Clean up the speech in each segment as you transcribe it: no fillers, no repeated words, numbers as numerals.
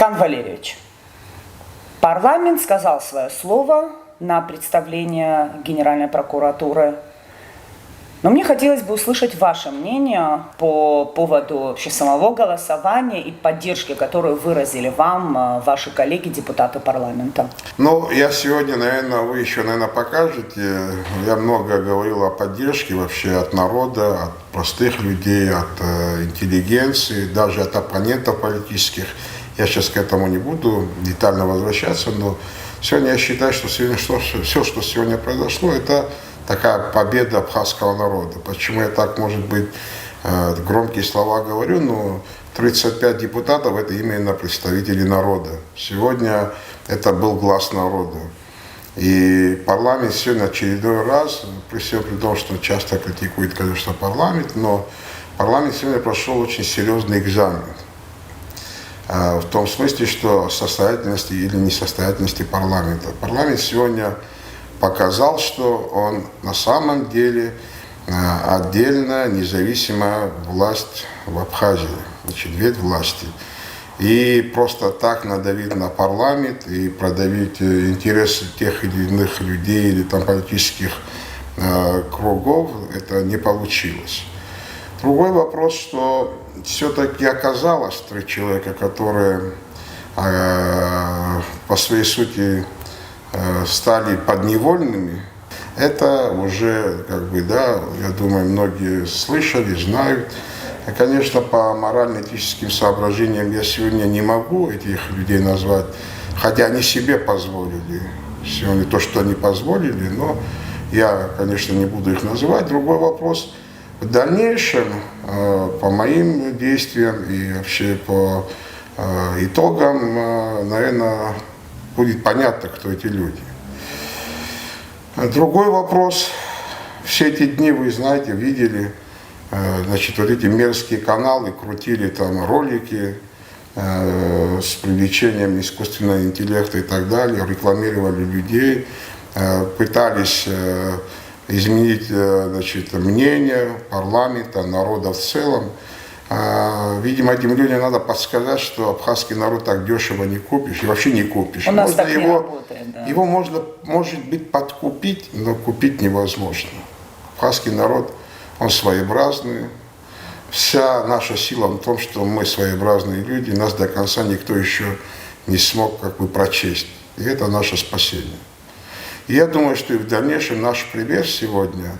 Кан Валерьевич, парламент сказал свое слово на представление Генеральной прокуратуры. Но мне хотелось бы услышать ваше мнение по поводу вообще самого голосования и поддержки, которую выразили вам ваши коллеги, депутаты парламента. Ну, я сегодня, наверное, вы еще, покажете. Я много говорил о поддержке вообще от народа, от простых людей, от интеллигенции, даже от оппонентов политических. Я сейчас к этому не буду детально возвращаться, но сегодня я считаю, что все, что сегодня произошло, это такая победа абхазского народа. Почему я так, может быть, громкие слова говорю, но 35 депутатов – это именно представители народа. Сегодня это был глас народа. И парламент сегодня очередной раз, при всем при том, что часто критикует, конечно, парламент, но парламент сегодня прошел очень серьезный экзамен. В том смысле, что состоятельности или несостоятельности парламента. Парламент сегодня показал, что он на самом деле отдельная независимая власть в Абхазии, значит, ветвь власти. И просто так надавить на парламент и продавить интересы тех или иных людей или там политических кругов, это не получилось. Другой вопрос, что все-таки оказалось 3 человека, которые по своей сути стали подневольными. Это уже, я думаю, многие слышали, знают. И, конечно, по морально-этическим соображениям я сегодня не могу этих людей назвать, хотя они себе позволили сегодня то, что они позволили, но я, конечно, не буду их называть. Другой вопрос. В дальнейшем, по моим действиям и вообще по итогам, наверное, будет понятно, кто эти люди. Другой вопрос. Все эти дни, вы знаете, видели, значит, вот эти мерзкие каналы крутили там ролики с привлечением искусственного интеллекта и так далее, рекламировали людей, пытались изменить, значит, мнение парламента, народа в целом. Видимо, этим людям надо подсказать, что абхазский народ так дешево не купишь, и вообще не купишь. Можно да. Его можно, может быть, подкупить, но купить невозможно. Абхазский народ, он своеобразный. Вся наша сила в том, что мы своеобразные люди, нас до конца никто еще не смог прочесть. И это наше спасение. И я думаю, что и в дальнейшем наш пример сегодня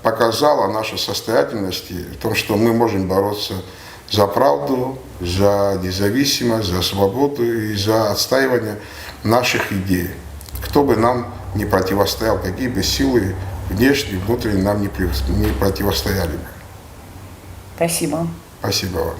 показал о нашей состоятельности, в том, что мы можем бороться за правду, за независимость, за свободу и за отстаивание наших идей. Кто бы нам не противостоял, какие бы силы внешние, внутренние нам не противостояли бы. Спасибо. Спасибо вам.